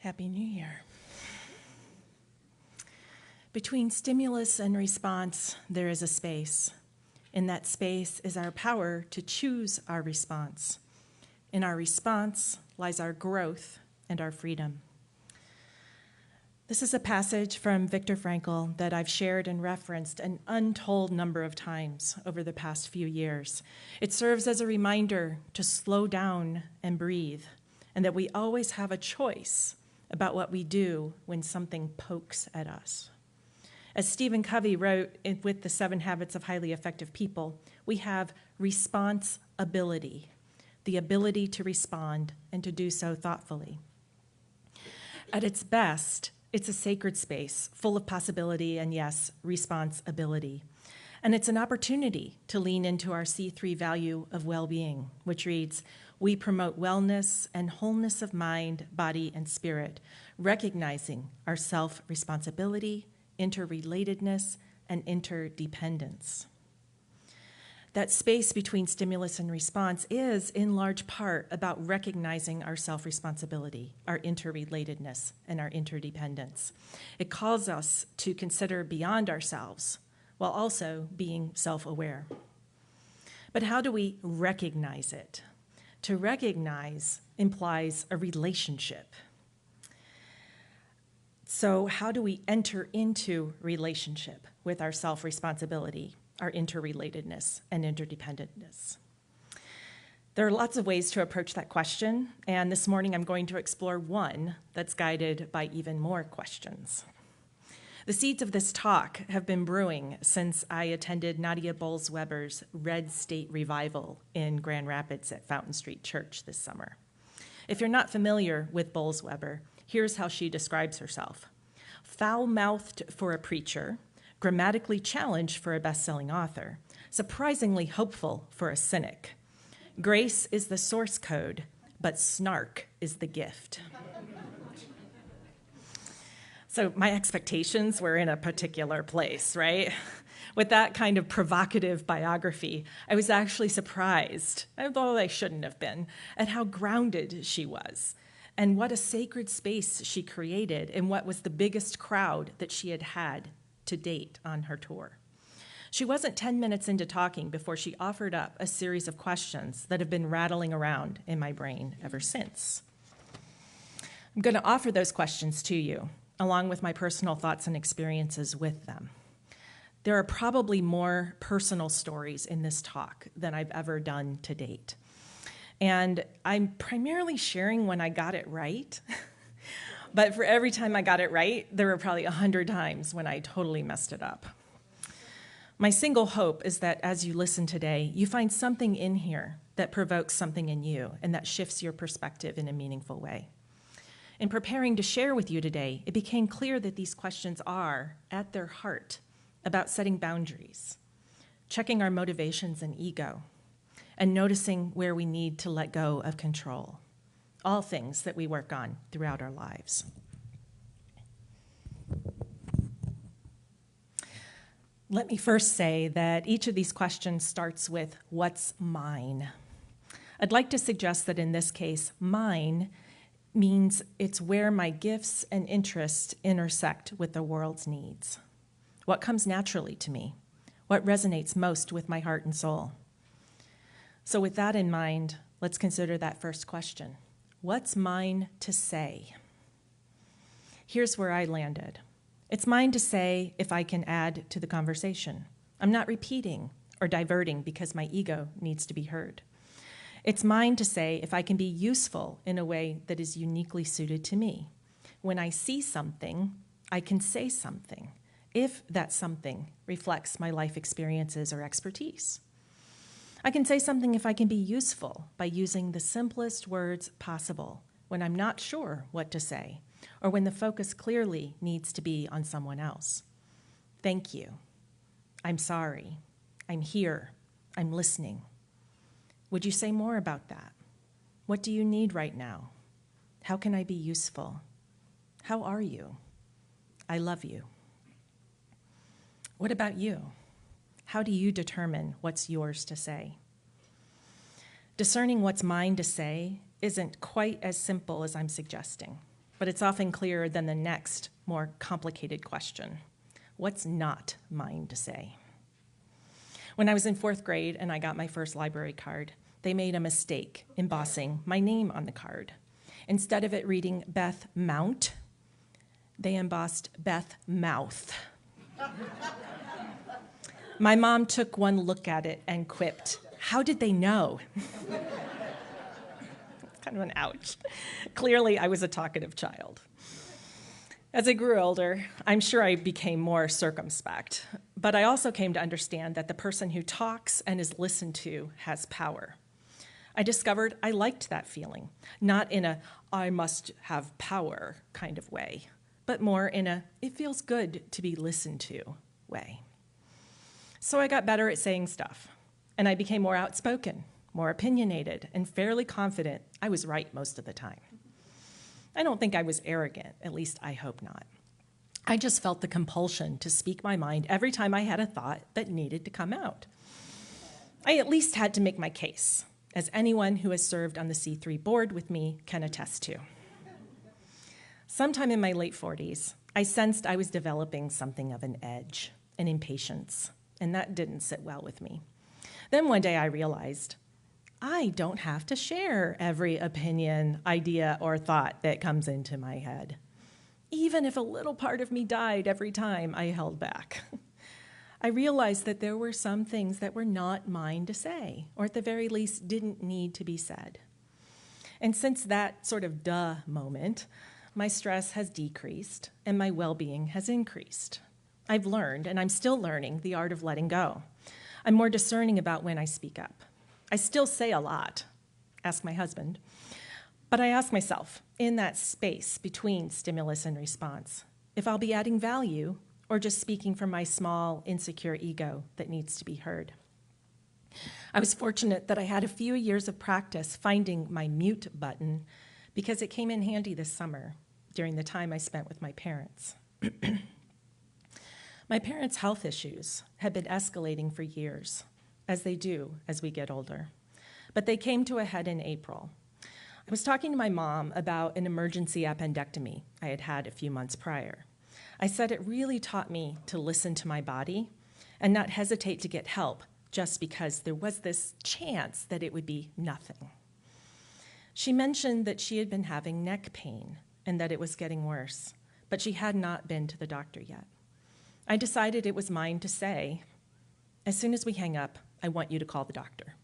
Happy New Year. Between stimulus and response, there is a space. In that space is our power to choose our response. In our response lies our growth and our freedom. This is a passage from Viktor Frankl that I've shared and referenced an untold number of times over the past few years. It serves as a reminder to slow down and breathe, and that we always have a choice about what we do when something pokes at us. As Stephen Covey wrote with the 7 Habits of Highly Effective People, we have responsibility, the ability to respond and to do so thoughtfully. At its best, it's a sacred space full of possibility and, yes, responsibility. And it's an opportunity to lean into our C3 value of well-being, which reads, "We promote wellness and wholeness of mind, body, and spirit, recognizing our self-responsibility, interrelatedness, and interdependence." That space between stimulus and response is, in large part, about recognizing our self-responsibility, our interrelatedness, and our interdependence. It calls us to consider beyond ourselves while also being self-aware. But how do we recognize it? To recognize implies a relationship. So how do we enter into relationship with our self-responsibility, our interrelatedness, and interdependentness? There are lots of ways to approach that question, and this morning I'm going to explore one that's guided by even more questions. The seeds of this talk have been brewing since I attended Nadia Bolz-Weber's Red State Revival in Grand Rapids at Fountain Street Church this summer. If you're not familiar with Bolz-Weber, here's how she describes herself: foul-mouthed for a preacher, grammatically challenged for a best-selling author, surprisingly hopeful for a cynic. Grace is the source code, but snark is the gift. So my expectations were in a particular place, right? With that kind of provocative biography, I was actually surprised, although I shouldn't have been, at how grounded she was and what a sacred space she created in what was the biggest crowd that she had had to date on her tour. She wasn't 10 minutes into talking before she offered up a series of questions that have been rattling around in my brain ever since. I'm going to offer those questions to you, along with my personal thoughts and experiences with them. There are probably more personal stories in this talk than I've ever done to date. And I'm primarily sharing when I got it right. But for every time I got it right, there were probably 100 times when I totally messed it up. My single hope is that as you listen today, you find something in here that provokes something in you and that shifts your perspective in a meaningful way. In preparing to share with you today, it became clear that these questions are, at their heart, about setting boundaries, checking our motivations and ego, and noticing where we need to let go of control. All things that we work on throughout our lives. Let me first say that each of these questions starts with, what's mine? I'd like to suggest that in this case, mine means it's where my gifts and interests intersect with the world's needs. What comes naturally to me? What resonates most with my heart and soul? So with that in mind, let's consider that first question. What's mine to say? Here's where I landed. It's mine to say if I can add to the conversation. I'm not repeating or diverting because my ego needs to be heard. It's mine to say if I can be useful in a way that is uniquely suited to me. When I see something, I can say something, if that something reflects my life experiences or expertise. I can say something if I can be useful by using the simplest words possible when I'm not sure what to say, or when the focus clearly needs to be on someone else. Thank you. I'm sorry. I'm here. I'm listening. Would you say more about that? What do you need right now? How can I be useful? How are you? I love you. What about you? How do you determine what's yours to say? Discerning what's mine to say isn't quite as simple as I'm suggesting. but it's often clearer than the next, more complicated question. What's not mine to say? When I was in 4th grade and I got my first library card, they made a mistake embossing my name on the card. Instead of it reading Beth Mount, they embossed Beth Mouth. My mom took one look at it and quipped, "How did they know?" It's kind of an ouch. Clearly, I was a talkative child. As I grew older, I'm sure I became more circumspect, but I also came to understand that the person who talks and is listened to has power. I discovered I liked that feeling, not in a "I must have power" kind of way, but more in a "it feels good to be listened to" way. So I got better at saying stuff, and I became more outspoken, more opinionated, and fairly confident I was right most of the time. I don't think I was arrogant, at least I hope not. I just felt the compulsion to speak my mind every time I had a thought that needed to come out. I at least had to make my case, as anyone who has served on the C3 board with me can attest to. Sometime in my late 40s, I sensed I was developing something of an edge, an impatience, and that didn't sit well with me. Then one day I realized I don't have to share every opinion, idea, or thought that comes into my head, even if a little part of me died every time I held back. I realized that there were some things that were not mine to say, or at the very least didn't need to be said. And since that sort of duh moment, my stress has decreased and my well-being has increased. I've learned, and I'm still learning, the art of letting go. I'm more discerning about when I speak up. I still say a lot, ask my husband, but I ask myself, in that space between stimulus and response, if I'll be adding value or just speaking from my small, insecure ego that needs to be heard. I was fortunate that I had a few years of practice finding my mute button because it came in handy this summer during the time I spent with my parents. My parents' health issues had been escalating for years, as they do as we get older. But they came to a head in April. I was talking to my mom about an emergency appendectomy I had had a few months prior. I said it really taught me to listen to my body and not hesitate to get help just because there was this chance that it would be nothing. She mentioned that she had been having neck pain and that it was getting worse, but she had not been to the doctor yet. I decided it was mine to say, as soon as we hang up, I want you to call the doctor.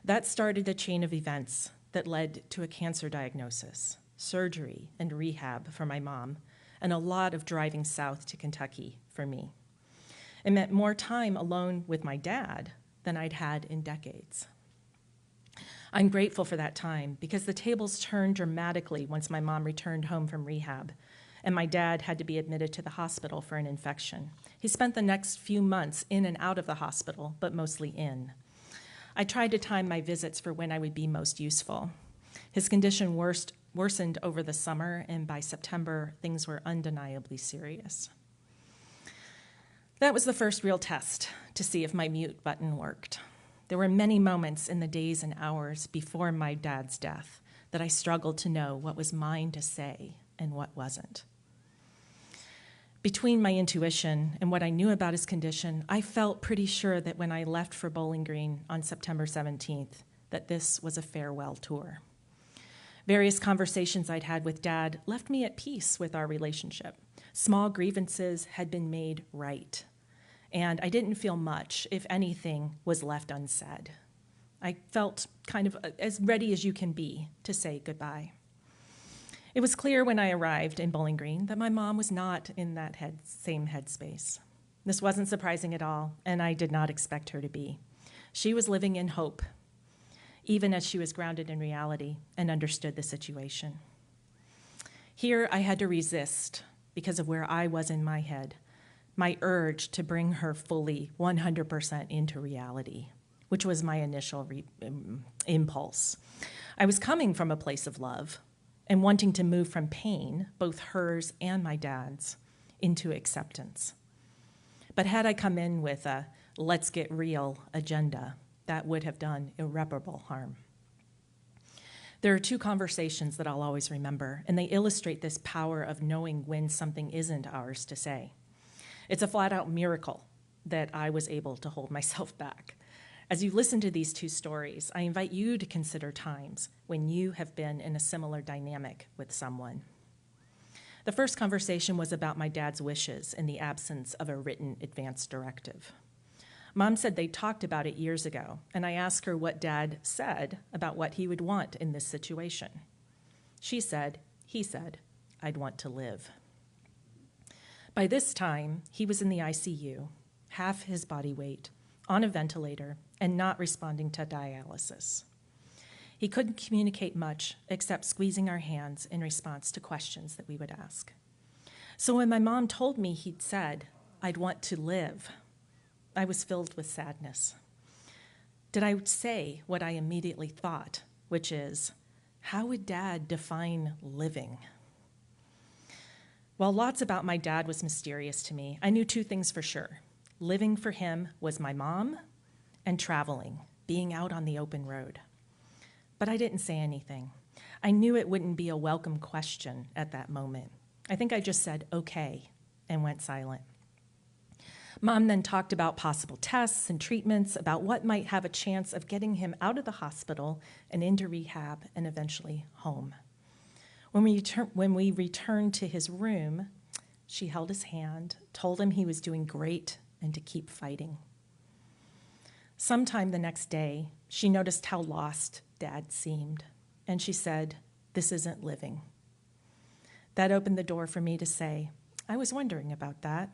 That started a chain of events that led to a cancer diagnosis, surgery, and rehab for my mom, and a lot of driving south to Kentucky for me. It meant more time alone with my dad than I'd had in decades. I'm grateful for that time because the tables turned dramatically once my mom returned home from rehab, and my dad had to be admitted to the hospital for an infection. He spent the next few months in and out of the hospital, but mostly in. I tried to time my visits for when I would be most useful. His condition worsened over the summer, and by September, things were undeniably serious. That was the first real test to see if my mute button worked. There were many moments in the days and hours before my dad's death that I struggled to know what was mine to say and what wasn't. Between my intuition and what I knew about his condition, I felt pretty sure that when I left for Bowling Green on September 17th, that this was a farewell tour. Various conversations I'd had with Dad left me at peace with our relationship. Small grievances had been made right, and I didn't feel much, if anything, was left unsaid. I felt kind of as ready as you can be to say goodbye. It was clear when I arrived in Bowling Green that my mom was not in that same headspace. This wasn't surprising at all, and I did not expect her to be. She was living in hope, even as she was grounded in reality and understood the situation. Here I had to resist, because of where I was in my head, my urge to bring her fully 100% into reality, which was my initial impulse. I was coming from a place of love and wanting to move from pain, both hers and my dad's, into acceptance. But had I come in with a let's get real agenda, that would have done irreparable harm. There are two conversations that I'll always remember, and they illustrate this power of knowing when something isn't ours to say. It's a flat-out miracle that I was able to hold myself back. As you listen to these two stories, I invite you to consider times when you have been in a similar dynamic with someone. The first conversation was about my dad's wishes in the absence of a written advance directive. Mom said they talked about it years ago, and I asked her what Dad said about what he would want in this situation. He said, I'd want to live. By this time, he was in the ICU, half his body weight, on a ventilator, and not responding to dialysis. He couldn't communicate much except squeezing our hands in response to questions that we would ask. So when my mom told me he'd said, I'd want to live, I was filled with sadness. Did I say what I immediately thought, which is, how would Dad define living? While lots about my dad was mysterious to me, I knew two things for sure. Living for him was my mom, and traveling, being out on the open road. But I didn't say anything. I knew it wouldn't be a welcome question at that moment. I think I just said, okay, and went silent. Mom then talked about possible tests and treatments, about what might have a chance of getting him out of the hospital and into rehab and eventually home. When we returned to his room, she held his hand, told him he was doing great and to keep fighting. Sometime the next day, she noticed how lost Dad seemed, and she said, this isn't living. That opened the door for me to say, I was wondering about that.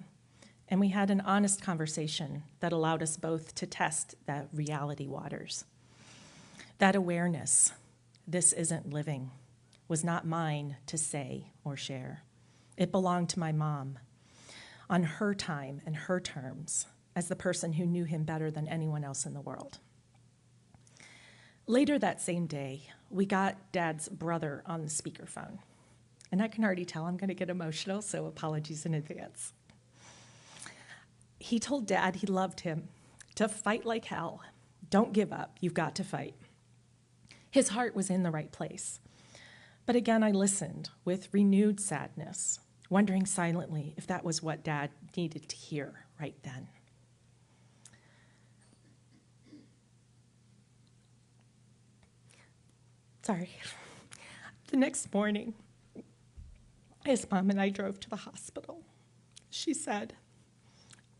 And we had an honest conversation that allowed us both to test the reality waters. That awareness, this isn't living, was not mine to say or share. It belonged to my mom, on her time and her terms, as the person who knew him better than anyone else in the world. Later that same day, we got Dad's brother on the speakerphone. And I can already tell I'm going to get emotional, so apologies in advance. He told Dad he loved him, to fight like hell. Don't give up, you've got to fight. His heart was in the right place. But again, I listened with renewed sadness, wondering silently if that was what Dad needed to hear right then. Sorry. The next morning, as Mom and I drove to the hospital, she said,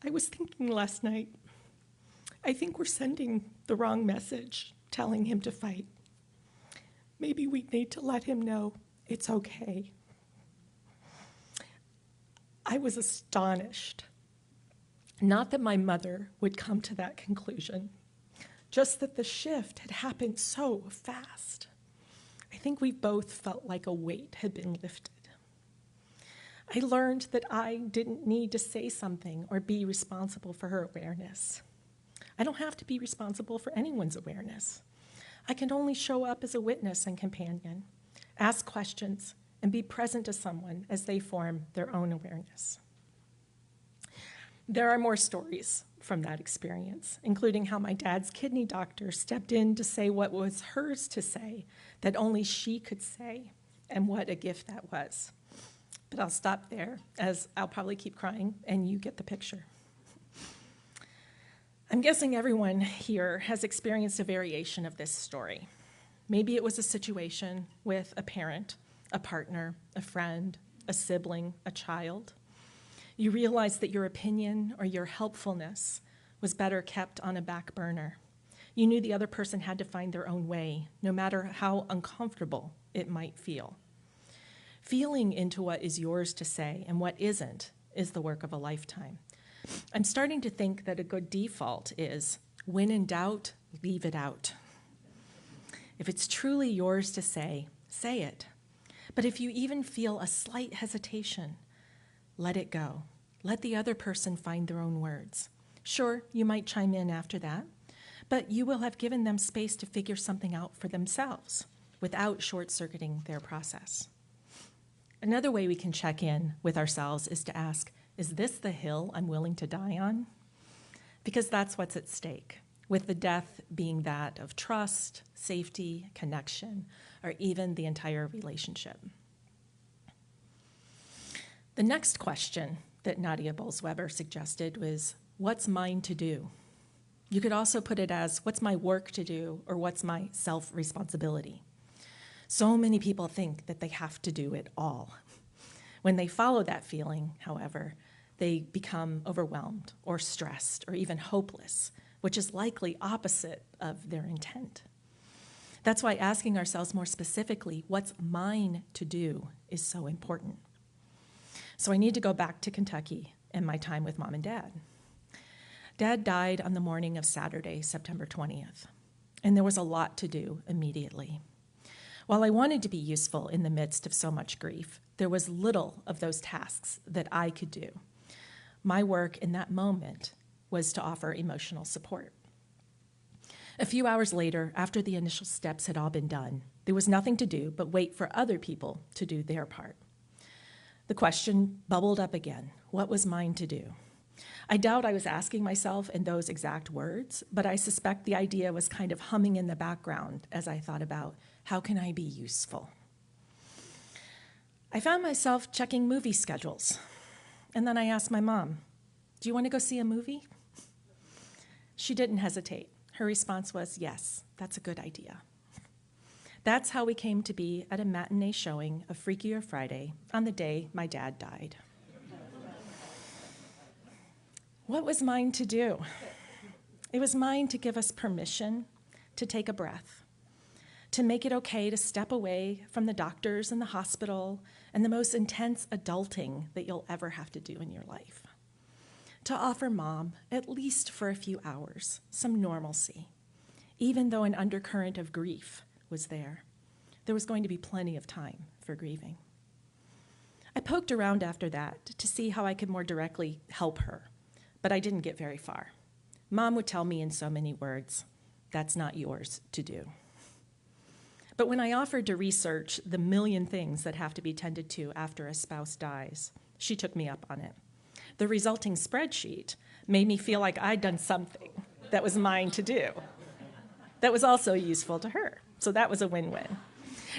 I was thinking last night, I think we're sending the wrong message, telling him to fight. Maybe we need to let him know it's okay. I was astonished. Not that my mother would come to that conclusion, just that the shift had happened so fast. I think we both felt like a weight had been lifted. I learned that I didn't need to say something or be responsible for her awareness. I don't have to be responsible for anyone's awareness. I can only show up as a witness and companion, ask questions, and be present to someone as they form their own awareness. There are more stories from that experience, including how my dad's kidney doctor stepped in to say what was hers to say, that only she could say, and what a gift that was. But I'll stop there, as I'll probably keep crying, and you get the picture. I'm guessing everyone here has experienced a variation of this story. Maybe it was a situation with a parent, a partner, a friend, a sibling, a child. You realized that your opinion or your helpfulness was better kept on a back burner. You knew the other person had to find their own way, no matter how uncomfortable it might feel. Feeling into what is yours to say and what isn't is the work of a lifetime. I'm starting to think that a good default is, when in doubt, leave it out. If it's truly yours to say it. But if you even feel a slight hesitation, let it go. Let the other person find their own words. Sure, you might chime in after that, but you will have given them space to figure something out for themselves without short-circuiting their process. Another way we can check in with ourselves is to ask, is this the hill I'm willing to die on? Because that's what's at stake. with the death being that of trust, safety, connection, or even the entire relationship. The next question that Nadia Bolz-Weber suggested was, what's mine to do? You could also put it as, what's my work to do, or what's my self-responsibility? So many people think that they have to do it all. When they follow that feeling, however, they become overwhelmed or stressed or even hopeless, which is likely opposite of their intent. That's why asking ourselves more specifically, what's mine to do, is so important. So I need to go back to Kentucky and my time with Mom and Dad. Dad died on the morning of Saturday, September 20th, and there was a lot to do immediately. While I wanted to be useful in the midst of so much grief, there was little of those tasks that I could do. My work in that moment was to offer emotional support. A few hours later, after the initial steps had all been done, there was nothing to do but wait for other people to do their part. The question bubbled up again, what was mine to do? I doubt I was asking myself in those exact words, but I suspect the idea was kind of humming in the background as I thought about, how can I be useful? I found myself checking movie schedules, and then I asked my mom, do you want to go see a movie? She didn't hesitate. Her response was, yes, that's a good idea. That's how we came to be at a matinee showing of Freakier Friday on the day my dad died. What was mine to do? It was mine to give us permission to take a breath, to make it okay to step away from the doctors and the hospital and the most intense adulting that you'll ever have to do in your life. To offer Mom, at least for a few hours, some normalcy, even though an undercurrent of grief was there. There was going to be plenty of time for grieving. I poked around after that to see how I could more directly help her, but I didn't get very far. Mom would tell me in so many words, that's not yours to do. But when I offered to research the million things that have to be tended to after a spouse dies, she took me up on it. The resulting spreadsheet made me feel like I'd done something that was mine to do. That was also useful to her, so that was a win-win.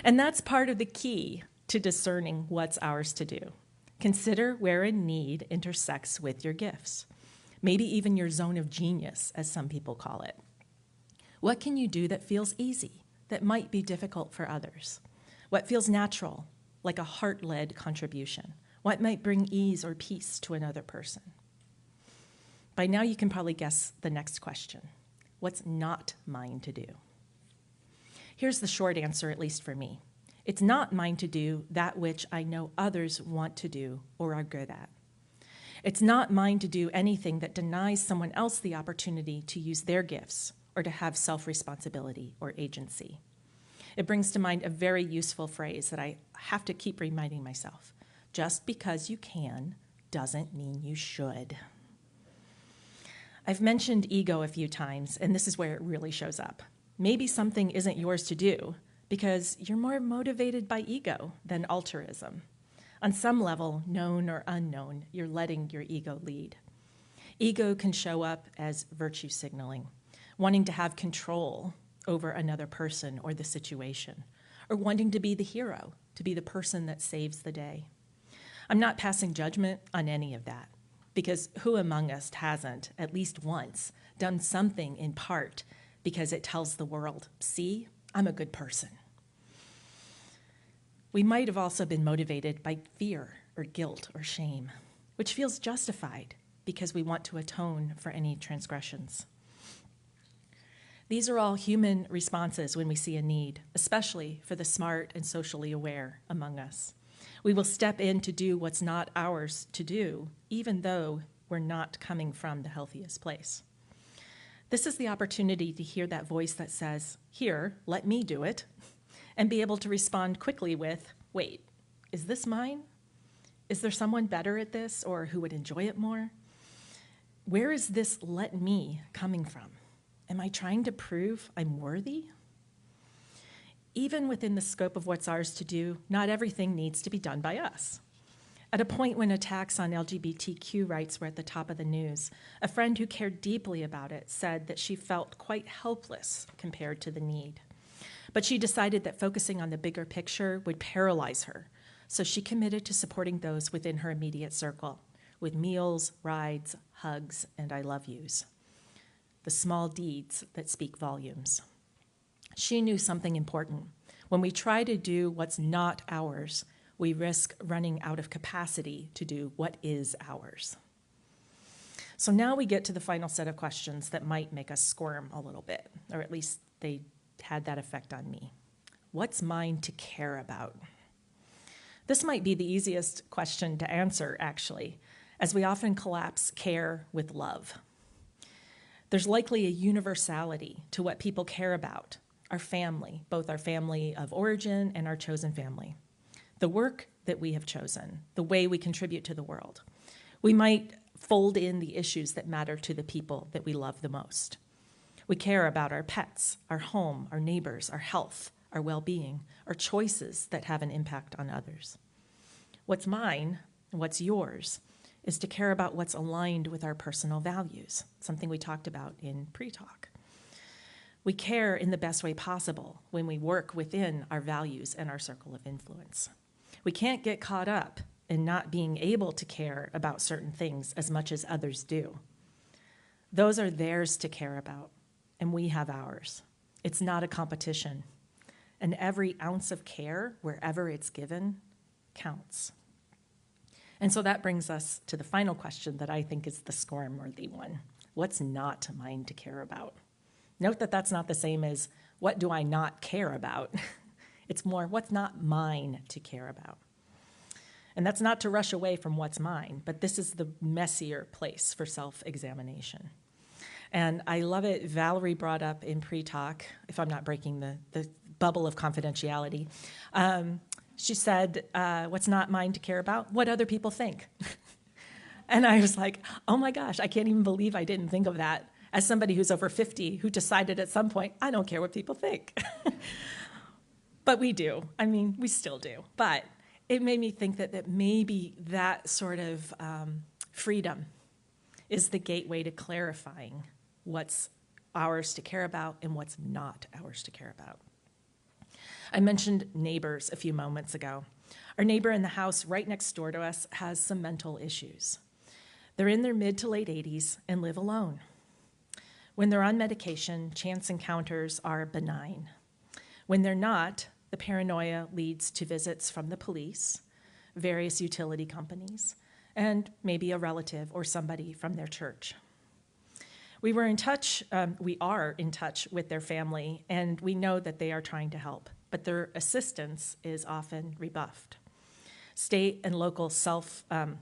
And that's part of the key to discerning what's ours to do. Consider where a need intersects with your gifts, maybe even your zone of genius, as some people call it. What can you do that feels easy, that might be difficult for others? What feels natural, like a heart-led contribution? What might bring ease or peace to another person? By now you can probably guess the next question. What's not mine to do? Here's the short answer, at least for me. It's not mine to do that which I know others want to do or are good at. It's not mine to do anything that denies someone else the opportunity to use their gifts or to have self-responsibility or agency. It brings to mind a very useful phrase that I have to keep reminding myself. Just because you can doesn't mean you should. I've mentioned ego a few times, and this is where it really shows up. Maybe something isn't yours to do because you're more motivated by ego than altruism. On some level, known or unknown, you're letting your ego lead. Ego can show up as virtue signaling, wanting to have control over another person or the situation, or wanting to be the hero, to be the person that saves the day. I'm not passing judgment on any of that, because who among us hasn't, at least once, done something in part because it tells the world, see, I'm a good person. We might have also been motivated by fear or guilt or shame, which feels justified because we want to atone for any transgressions. These are all human responses when we see a need, especially for the smart and socially aware among us. We will step in to do what's not ours to do, even though we're not coming from the healthiest place. This is the opportunity to hear that voice that says, here, let me do it, and be able to respond quickly with, wait, is this mine? Is there someone better at this or who would enjoy it more? Where is this let me coming from? Am I trying to prove I'm worthy? Even within the scope of what's ours to do, not everything needs to be done by us. At a point when attacks on LGBTQ rights were at the top of the news, a friend who cared deeply about it said that she felt quite helpless compared to the need. But she decided that focusing on the bigger picture would paralyze her, so she committed to supporting those within her immediate circle, with meals, rides, hugs, and I love yous. The small deeds that speak volumes. She knew something important. When we try to do what's not ours, we risk running out of capacity to do what is ours. So now we get to the final set of questions that might make us squirm a little bit, or at least they had that effect on me. What's mine to care about? This might be the easiest question to answer, actually, as we often collapse care with love. There's likely a universality to what people care about, our family, both our family of origin and our chosen family, the work that we have chosen, the way we contribute to the world. We might fold in the issues that matter to the people that we love the most. We care about our pets, our home, our neighbors, our health, our well-being, our choices that have an impact on others. What's mine, what's yours, is to care about what's aligned with our personal values, something we talked about in pre-talk. We care in the best way possible when we work within our values and our circle of influence. We can't get caught up in not being able to care about certain things as much as others do. Those are theirs to care about, and we have ours. It's not a competition, and every ounce of care, wherever it's given, counts. And so that brings us to the final question that I think is the squirm-worthy one. What's not mine to care about? Note that that's not the same as what do I not care about? It's more what's not mine to care about. And that's not to rush away from what's mine, but this is the messier place for self-examination. And I love it. Valerie brought up in pre-talk, if I'm not breaking the bubble of confidentiality, she said, what's not mine to care about? What other people think. And I was like, oh my gosh, I can't even believe I didn't think of that as somebody who's over 50 who decided at some point, I don't care what people think. But we do. I mean, we still do. But it made me think that maybe that sort of freedom is the gateway to clarifying what's ours to care about and what's not ours to care about. I mentioned neighbors a few moments ago. Our neighbor in the house right next door to us has some mental issues. They're in their mid to late 80s and live alone. When they're on medication, chance encounters are benign. When they're not, the paranoia leads to visits from the police, various utility companies, and maybe a relative or somebody from their church. We are in touch with their family, and we know that they are trying to help, but their assistance is often rebuffed. State and local social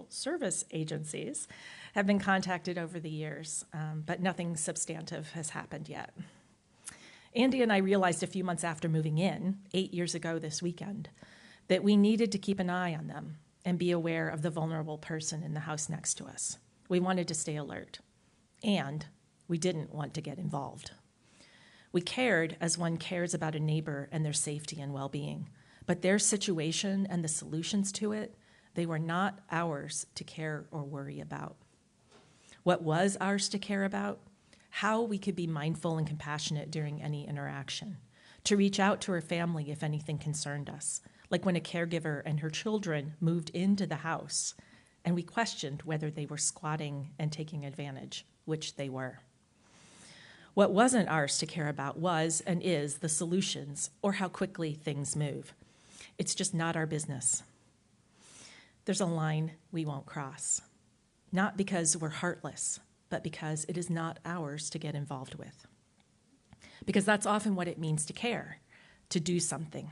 service agencies have been contacted over the years, but nothing substantive has happened yet. Andy and I realized a few months after moving in, 8 years ago this weekend, that we needed to keep an eye on them and be aware of the vulnerable person in the house next to us. We wanted to stay alert, and we didn't want to get involved. We cared as one cares about a neighbor and their safety and well-being, but their situation and the solutions to it, they were not ours to care or worry about. What was ours to care about? How we could be mindful and compassionate during any interaction, to reach out to her family if anything concerned us, like when a caregiver and her children moved into the house, and we questioned whether they were squatting and taking advantage, which they were. What wasn't ours to care about was and is the solutions or how quickly things move. It's just not our business. There's a line we won't cross, not because we're heartless, but because it is not ours to get involved with. Because that's often what it means to care, to do something.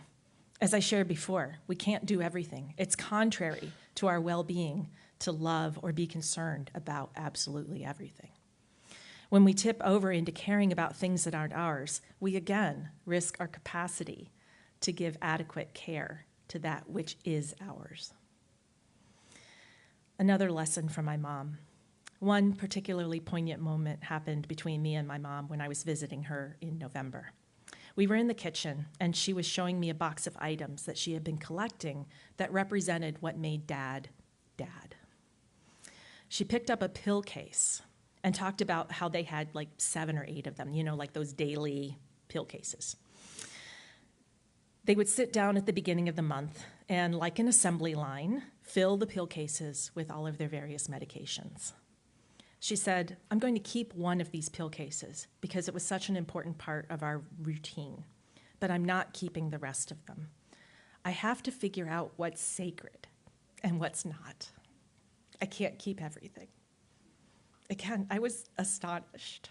As I shared before, we can't do everything. It's contrary to our well-being to love or be concerned about absolutely everything. When we tip over into caring about things that aren't ours, we again risk our capacity to give adequate care to that which is ours. Another lesson from my mom. One particularly poignant moment happened between me and my mom when I was visiting her in November. We were in the kitchen, and she was showing me a box of items that she had been collecting that represented what made Dad, Dad. She picked up a pill case and talked about how they had like 7 or 8 of them, like those daily pill cases. They would sit down at the beginning of the month and, like an assembly line, fill the pill cases with all of their various medications. She said, I'm going to keep one of these pill cases because it was such an important part of our routine, but I'm not keeping the rest of them. I have to figure out what's sacred and what's not. I can't keep everything. Again, I was astonished.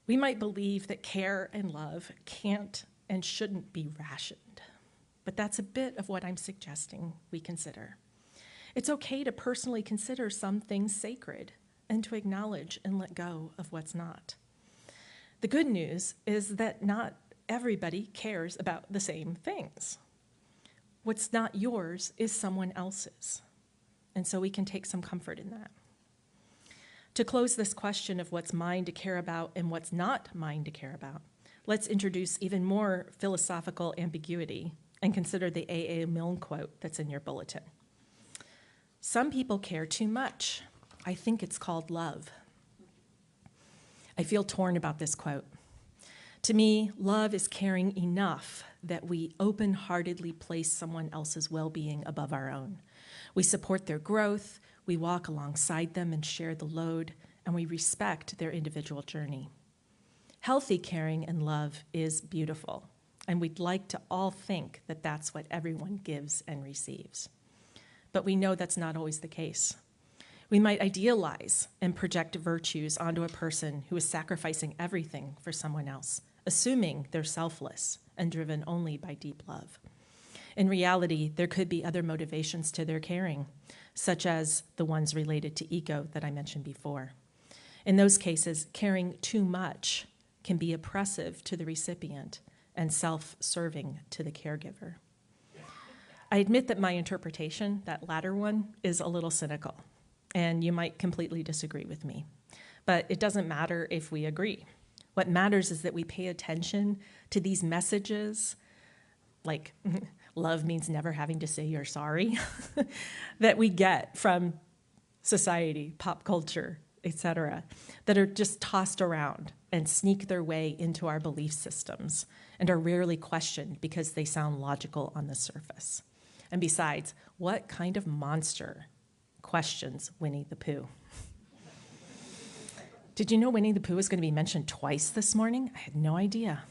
We might believe that care and love can't and shouldn't be rationed, but that's a bit of what I'm suggesting we consider. It's okay to personally consider some things sacred and to acknowledge and let go of what's not. The good news is that not everybody cares about the same things. What's not yours is someone else's, and so we can take some comfort in that. To close this question of what's mine to care about and what's not mine to care about, let's introduce even more philosophical ambiguity and consider the A.A. Milne quote that's in your bulletin. Some people care too much. I think it's called love. I feel torn about this quote. To me, love is caring enough that we open-heartedly place someone else's well-being above our own. We support their growth, we walk alongside them and share the load, and we respect their individual journey. Healthy caring and love is beautiful, and we'd like to all think that that's what everyone gives and receives. But we know that's not always the case. We might idealize and project virtues onto a person who is sacrificing everything for someone else, assuming they're selfless and driven only by deep love. In reality, there could be other motivations to their caring, such as the ones related to ego that I mentioned before. In those cases, caring too much can be oppressive to the recipient and self-serving to the caregiver. I admit that my interpretation, that latter one, is a little cynical, and you might completely disagree with me. But it doesn't matter if we agree. What matters is that we pay attention to these messages, like love means never having to say you're sorry, that we get from society, pop culture, etc., that are just tossed around and sneak their way into our belief systems and are rarely questioned because they sound logical on the surface. And besides, what kind of monster questions Winnie the Pooh? Did you know Winnie the Pooh is going to be mentioned twice this morning? I had no idea.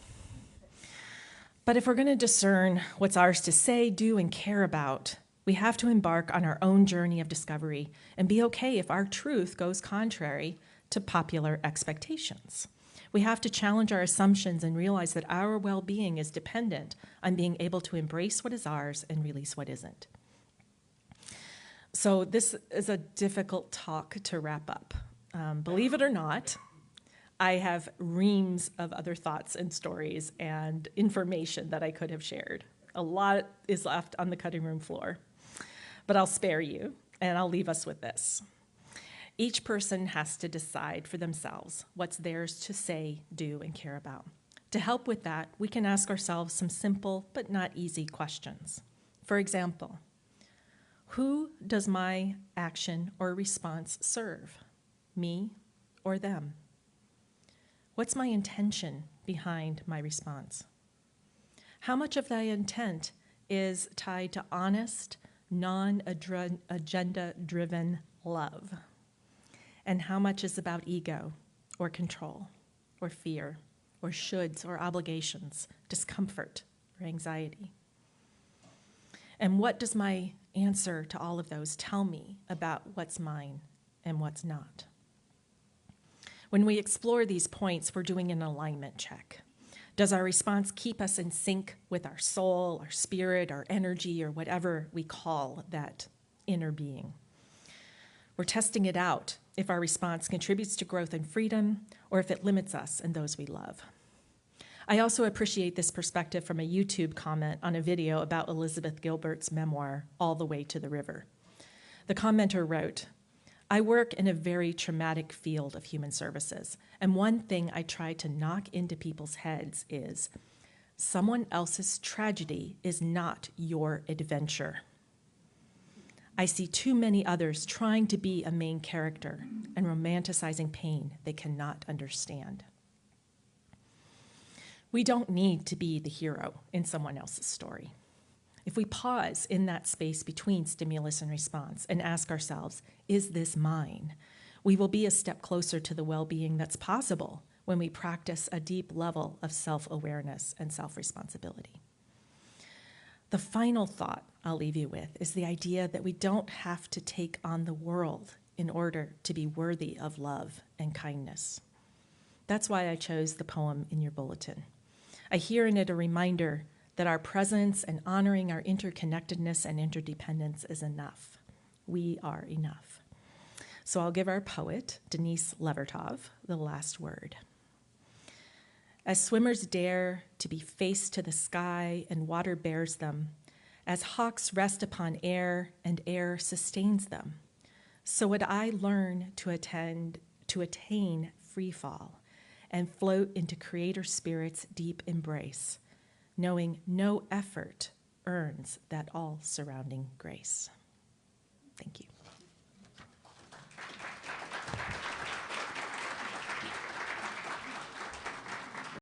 But if we're going to discern what's ours to say, do, and care about, we have to embark on our own journey of discovery and be okay if our truth goes contrary to popular expectations. We have to challenge our assumptions and realize that our well-being is dependent on being able to embrace what is ours and release what isn't. So this is a difficult talk to wrap up. Believe it or not, I have reams of other thoughts and stories and information that I could have shared. A lot is left on the cutting room floor, but I'll spare you, and I'll leave us with this. Each person has to decide for themselves what's theirs to say, do, and care about. To help with that, we can ask ourselves some simple but not easy questions. For example, who does my action or response serve? Me or them? What's my intention behind my response? How much of that intent is tied to honest, non-agenda-driven love? And how much is about ego or control or fear or shoulds or obligations, discomfort or anxiety? And what does my answer to all of those tell me about what's mine and what's not? When we explore these points, we're doing an alignment check. Does our response keep us in sync with our soul, our spirit, our energy, or whatever we call that inner being? We're testing it out if our response contributes to growth and freedom, or if it limits us and those we love. I also appreciate this perspective from a YouTube comment on a video about Elizabeth Gilbert's memoir, All the Way to the River. The commenter wrote, I work in a very traumatic field of human services, and one thing I try to knock into people's heads is someone else's tragedy is not your adventure. I see too many others trying to be a main character and romanticizing pain they cannot understand. We don't need to be the hero in someone else's story. If we pause in that space between stimulus and response and ask ourselves, is this mine? We will be a step closer to the well-being that's possible when we practice a deep level of self-awareness and self-responsibility. The final thought I'll leave you with is the idea that we don't have to take on the world in order to be worthy of love and kindness. That's why I chose the poem in your bulletin. I hear in it a reminder that our presence and honoring our interconnectedness and interdependence is enough. We are enough. So I'll give our poet, Denise Levertov, the last word. As swimmers dare to be face to the sky and water bears them, as hawks rest upon air and air sustains them, so would I learn to attain free fall and float into Creator Spirit's deep embrace, knowing no effort earns that all-surrounding grace. Thank you.